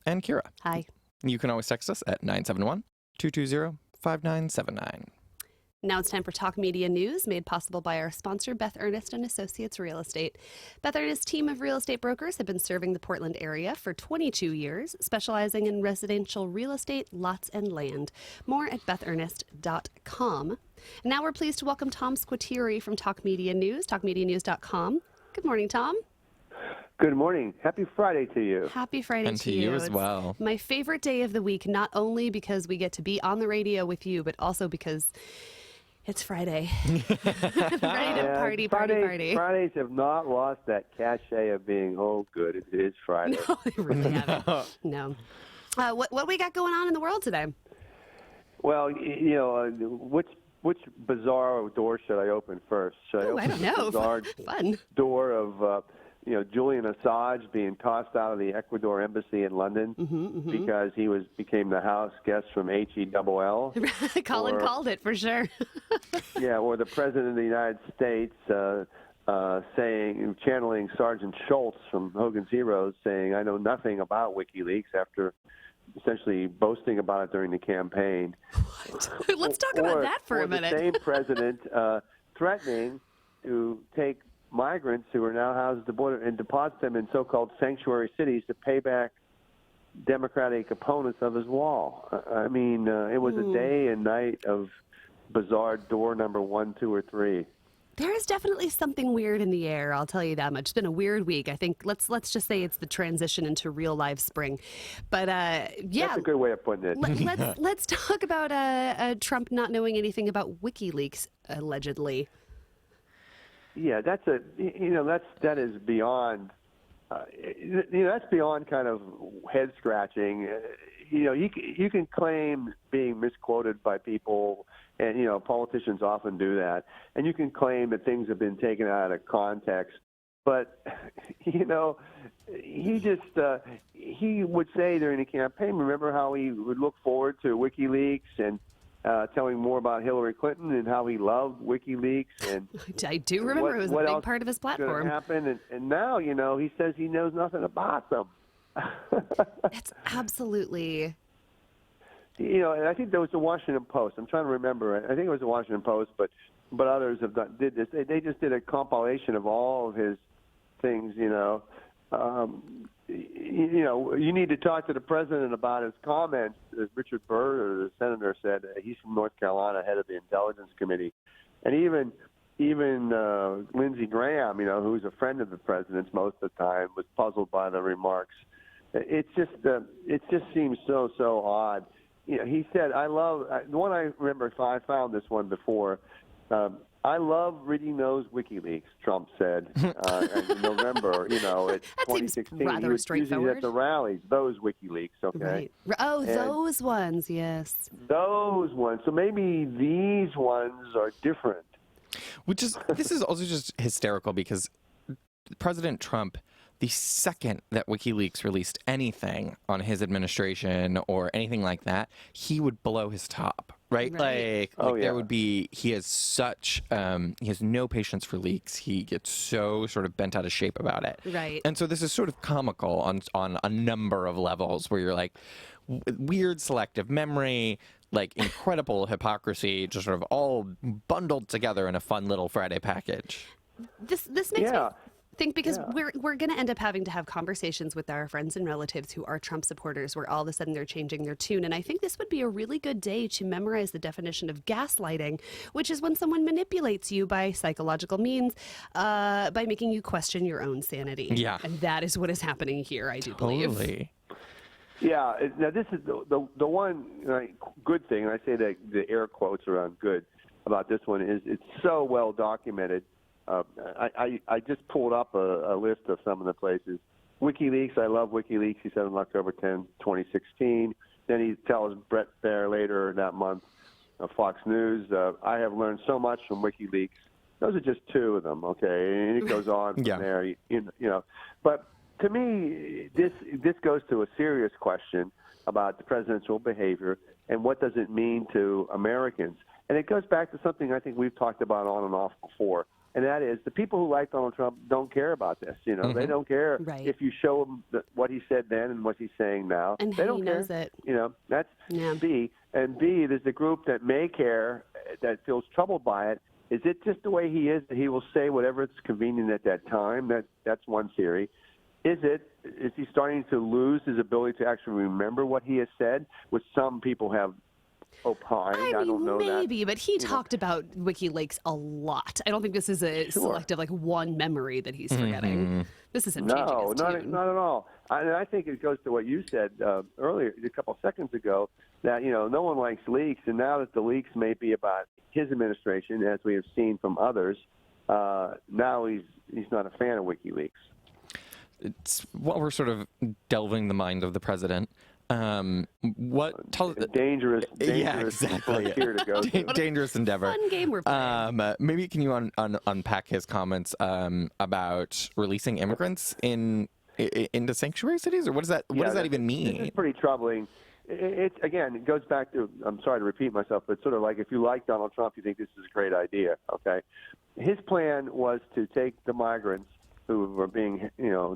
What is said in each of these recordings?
And Kira. Hi. You can always text us at 971-220-5979. Now it's time for Talk Media News, made possible by our sponsor, Beth Ernest and Associates Real Estate. Beth Ernest's team of real estate brokers have been serving the Portland area for 22 years, specializing in residential real estate, lots, and land. More at bethernest.com. And now we're pleased to welcome Tom Squitieri from Talk Media News, talkmedianews.com. Good morning, Tom. Good morning. Happy Friday to you. Happy Friday And to you you as It's well. my favorite day of the week, not only because we get to be on the radio with you, but also because it's Friday. Ready to party. Fridays have not lost that cachet of being, oh, good, it is Friday. No, they really haven't. No. What we got going on in the world today? Well, which bizarre door should I open first? Should I open I don't know. the bizarre Fun. door of, Julian Assange being tossed out of the Ecuador embassy in London because he became the house guest from HELL? Colin called it for sure. Yeah, or the President of the United States channeling Sergeant Schultz from Hogan's Heroes, saying, I know nothing about WikiLeaks, after essentially boasting about it during the campaign. Let's talk about that for a minute. The same president threatening to take migrants who are now housed at the border and deposit them in so-called sanctuary cities to pay back Democratic opponents of his wall. I mean, it was a day and night of bizarre door number 1, 2, or 3. There is definitely something weird in the air, I'll tell you that much. It's been a weird week. I think let's just say it's the transition into real live spring. But yeah, that's a good way of putting it. Let's talk about Trump not knowing anything about WikiLeaks allegedly. Yeah, that is beyond. That's beyond kind of head scratching. You can claim being misquoted by people, and politicians often do that, and you can claim that things have been taken out of context. But he would say during the campaign, remember how he would look forward to WikiLeaks and telling more about Hillary Clinton and how he loved WikiLeaks. And I do remember it was a big part of his platform. Happen, and now, he says he knows nothing about them. It's absolutely... and I think there was the Washington Post. I'm trying to remember. I think it was the Washington Post, but others did this. They just did a compilation of all of his things, you need to talk to the president about his comments. As Richard Burr, the senator, said, he's from North Carolina, head of the Intelligence Committee. And even Lindsey Graham, who's a friend of the president's most of the time, was puzzled by the remarks. It just seems so odd. He said, the one I remember, I found this one before, I love reading those WikiLeaks, Trump said in November, at 2016. Seems rather straightforward. At the rallies, those WikiLeaks, okay? Right. Oh, and those ones, yes. Those ones. So maybe these ones are different. This is also just hysterical because President Trump, the second that WikiLeaks released anything on his administration or anything like that, he would blow his top, right? There would be, he has no patience for leaks. He gets so sort of bent out of shape about it. Right. And so this is sort of comical on a number of levels where you're like, weird selective memory, incredible hypocrisy, just sort of all bundled together in a fun little Friday package. This makes me think, because we're going to end up having to have conversations with our friends and relatives who are Trump supporters where all of a sudden they're changing their tune. And I think this would be a really good day to memorize the definition of gaslighting, which is when someone manipulates you by psychological means, by making you question your own sanity. Yeah. And that is what is happening here, I do believe. Totally. Yeah. Now, this is the one good thing, and I say that the air quotes around good about this one, is it's so well documented. I just pulled up a list of some of the places. WikiLeaks, I love WikiLeaks, he said on October 10, 2016. Then he tells Brett Baer later that month, Fox News, I have learned so much from WikiLeaks. Those are just two of them, okay? And it goes on from there, But to me, this goes to a serious question about the presidential behavior and what does it mean to Americans. And it goes back to something I think we've talked about on and off before. and that is the people who like Donald Trump don't care about this. You know, they don't care Right. if you show them what he said then and what he's saying now. And they he don't care. knows it. You know, that's Yeah. B. And B, there's a group that may care, that feels troubled by it. Is it just the way he is that he will say whatever it's convenient at that time? That's one theory. Is he starting to lose his ability to actually remember what he has said, which some people have opined? I don't mean, know maybe, that. but he talked about WikiLeaks a lot. I don't think this is a Sure. selective, like, one memory that he's forgetting. This is him changing No, his not tune. at all. I think it goes to what you said earlier, a couple of seconds ago, that no one likes leaks, and now that the leaks may be about his administration, as we have seen from others, now he's not a fan of WikiLeaks. It's while we're sort of delving the mind of the president. Dangerous yeah, exactly. frontier to go to. Dangerous endeavor. Fun game we're playing. Maybe can you unpack his comments about releasing immigrants into sanctuary cities, or what does that even mean? It's pretty troubling. It goes back to, I'm sorry to repeat myself, but sort of like if you like Donald Trump, you think this is a great idea. Okay, his plan was to take the migrants who were being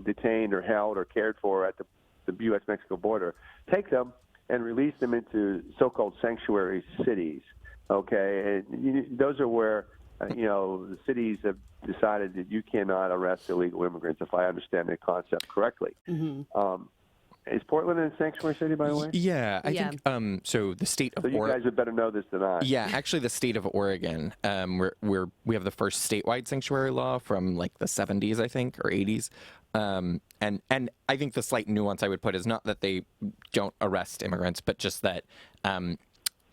detained or held or cared for at the U.S.-Mexico border, take them and release them into so-called sanctuary cities. Okay, and those are where the cities have decided that you cannot arrest illegal immigrants, if I understand the concept correctly. Is Portland a sanctuary city, by the way? Yeah, I think so. The state of you guys would better know this than I. Yeah, actually, the state of Oregon, we have the first statewide sanctuary law from like the 70s, I think, or 80s. And I think the slight nuance I would put is not that they don't arrest immigrants, but just that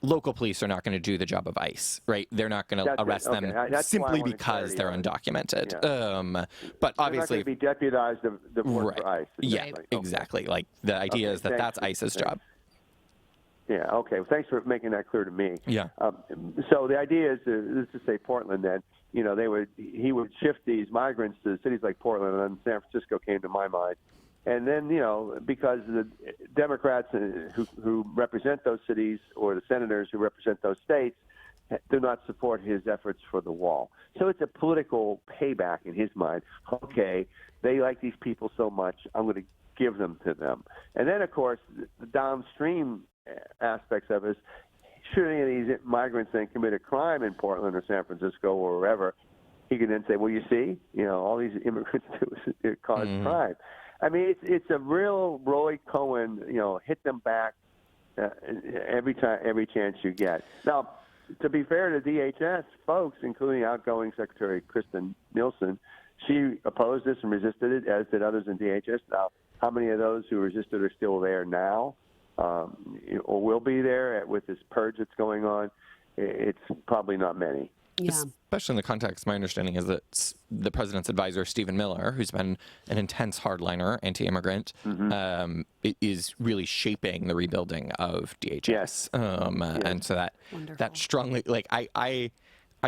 local police are not going to do the job of ICE, right? They're not going to arrest them simply because they're undocumented. Yeah. But obviously, they're not going to be deputized to work for ICE. Exactly. Yeah, exactly. Like the idea is that's ICE's job. Yeah. Okay. Well, thanks for making that clear to me. Yeah. So the idea is, let's just say Portland. Then he would shift these migrants to cities like Portland, and then San Francisco came to my mind. And then, because the Democrats who represent those cities or the senators who represent those states do not support his efforts for the wall. So it's a political payback in his mind. Okay, they like these people so much, I'm going to give them to them. And then, of course, the downstream aspects of it is, should any of these migrants then commit a crime in Portland or San Francisco or wherever, he can then say, well, you see, all these immigrants cause crime. I mean, it's a real Roy Cohen, hit them back every chance you get. Now, to be fair to DHS folks, including outgoing Secretary Kristen Nielsen, she opposed this and resisted it, as did others in DHS. Now, how many of those who resisted are still there now, or will be there with this purge that's going on? It's probably not many. Yeah. Especially in the context, my understanding is that the president's advisor, Stephen Miller, who's been an intense hardliner, anti-immigrant, is really shaping the rebuilding of DHS. Yes. And so that strongly, like, I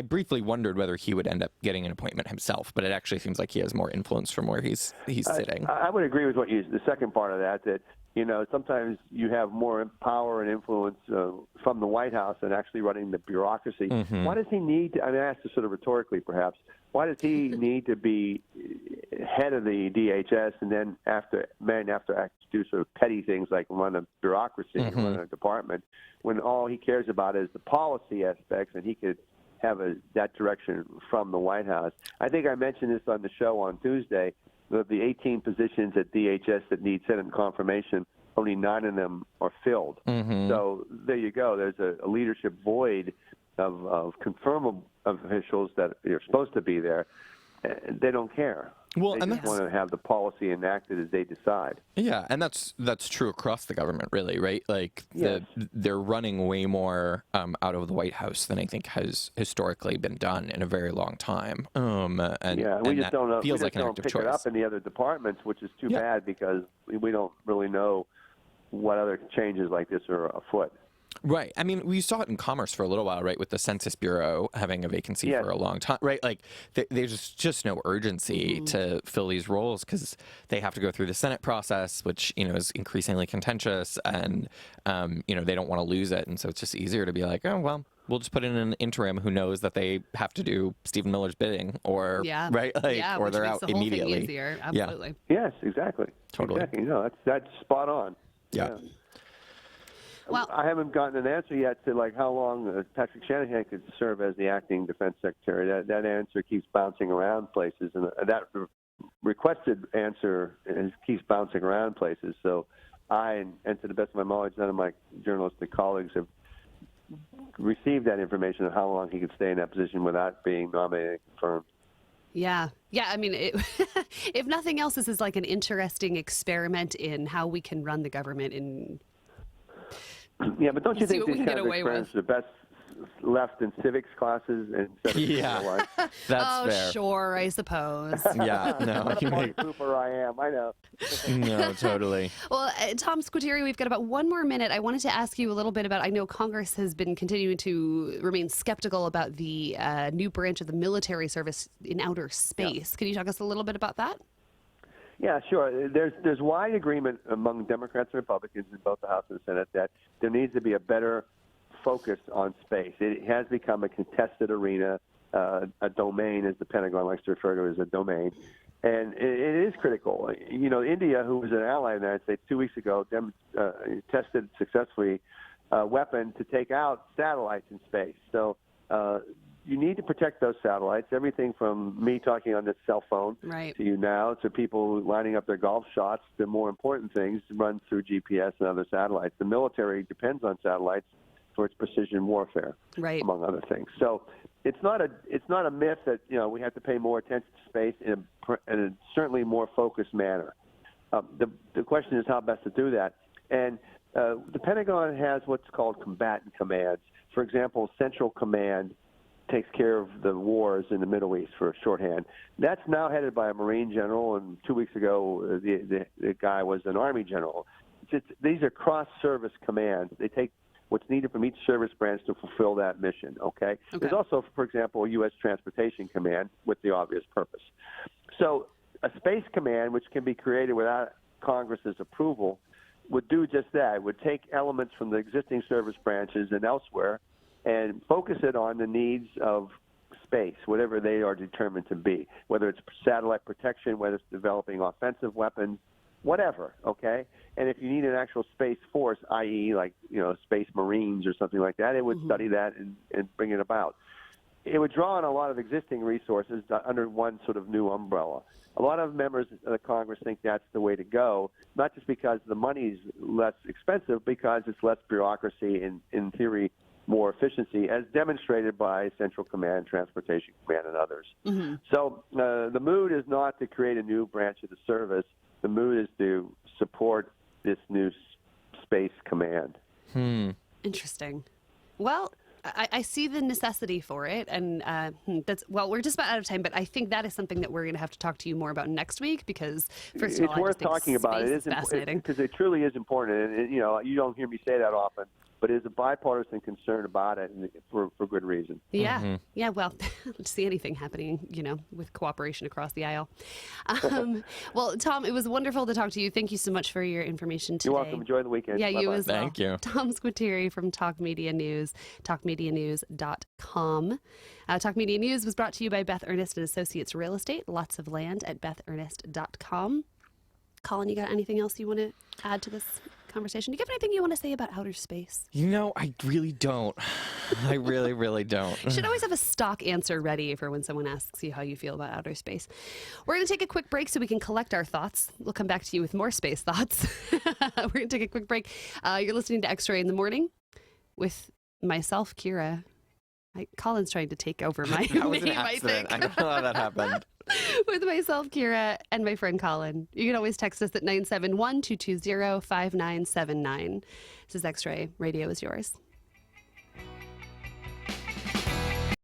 briefly wondered whether he would end up getting an appointment himself, but it actually seems like he has more influence from where he's sitting. I would agree with the second part of that sometimes you have more power and influence from the White House than actually running the bureaucracy. Why does he need to, I asked this sort of rhetorically perhaps, why does he need to be head of the DHS and then after do sort of petty things like run a bureaucracy, run a department, when all he cares about is the policy aspects and he could have that direction from the White House? I think I mentioned this on the show on Tuesday. The 18 positions at DHS that need Senate confirmation, only 9 of them are filled. So there you go. There's a leadership void of confirmable officials that are supposed to be there. They don't care. Well, they and just want to have the policy enacted as they decide. Yeah, and that's true across the government, really, right? Like they're running way more out of the White House than I think has historically been done in a very long time. We just don't know. Feels we like just an don't active pick choice. it up in the other departments, which is too bad because we don't really know what other changes like this are afoot. Right. I mean, we saw it in commerce for a little while, right, with the Census Bureau having a vacancy for a long time, right? Like, there's just no urgency to fill these roles because they have to go through the Senate process, which, is increasingly contentious, and, they don't want to lose it. And so it's just easier to be like, oh, well, We'll just put in an interim who knows that they have to do Stephen Miller's bidding, or right, or which they're makes out the whole immediately. Thing easier. Absolutely. Yes, exactly. Totally. Exactly. No, that's spot on. Yeah. Well, I haven't gotten an answer yet to like how long Patrick Shanahan could serve as the acting defense secretary. That answer keeps bouncing around places, and that requested answer keeps bouncing around places. So I, and to the best of my knowledge, none of my journalistic colleagues have received that information of how long he could stay in that position without being nominated and confirmed. Yeah. I mean, if nothing else, this is like an interesting experiment in how we can run the government in. Yeah, but don't you See think what we these can kind get of away experiments with. are best left in civics classes instead of Yeah. real life? That's fair. Sure, I suppose. Yeah, no, What a party pooper I am. I know. no, totally. Well, Tom Squitieri, we've got about one more minute. I wanted to ask you a little bit about, I know Congress has been continuing to remain skeptical about the new branch of the military service in outer space. Can you talk us a little bit about that? Yeah, sure. There's wide agreement among Democrats and Republicans in both the House and the Senate that there needs to be a better focus on space. It has become a contested arena, a domain, as the Pentagon likes to refer to it as a domain. And it is critical. You know, India, who was an ally of the United States 2 weeks ago, tested successfully a weapon to take out satellites in space. So you need to protect those satellites, everything from me talking on this cell phone to you now to people lining up their golf shots. The more important things run through GPS and other satellites. The military depends on satellites for its precision warfare, among other things. So it's not a myth that we have to pay more attention to space in a certainly more focused manner. The question is how best to do that. And the Pentagon has what's called combatant commands. For example, Central Command takes care of the wars in the Middle East for shorthand. That's now headed by a Marine general, and 2 weeks ago the guy was an Army general. These are cross-service commands. They take what's needed from each service branch to fulfill that mission, okay? There's also, for example, a U.S. Transportation Command with the obvious purpose. So a Space Command, which can be created without Congress's approval, would do just that. It would take elements from the existing service branches and elsewhere and focus it on the needs of space, whatever they are determined to be, whether it's satellite protection, whether it's developing offensive weapons, whatever, okay? And if you need an actual space force, i.e., like, Space Marines or something like that, it would study that and bring it about. It would draw on a lot of existing resources under one sort of new umbrella. A lot of members of the Congress think that's the way to go, not just because the money's less expensive, because it's less bureaucracy and, in theory, more efficiency, as demonstrated by Central Command, Transportation Command, and others. So the mood is not to create a new branch of the service. The mood is to support this new Space Command. Interesting. Well, I see the necessity for it, and we're just about out of time, but I think that is something that we're going to have to talk to you more about next week, because first of all, it's worth talking about. It is fascinating because it truly is important, and you don't hear me say that often. But it is a bipartisan concern about it, and for good reason. Yeah. Well, to see anything happening, with cooperation across the aisle. Well, Tom, it was wonderful to talk to you. Thank you so much for your information today. You're welcome. Enjoy the weekend. Yeah, Bye-bye. you as well. Thank you. Tom Squitieri from Talk Media News, talkmedianews.com. Talk Media News was brought to you by Beth Ernest and Associates Real Estate. Lots of land at bethernest.com. Colin, you got anything else you want to add to this conversation? Do you have anything you want to say about outer space? I really don't. I really, really don't. You should always have a stock answer ready for when someone asks you how you feel about outer space. We're going to take a quick break so we can collect our thoughts. We'll come back to you with more space thoughts. We're going to take a quick break. You're listening to X-Ray in the Morning with myself, Kira. Colin's trying to take over my That was an name, I accident. think. I don't know how that happened. With myself, Kira, and my friend Colin. You can always text us at 971-220-5979. This is X-Ray. Radio is yours.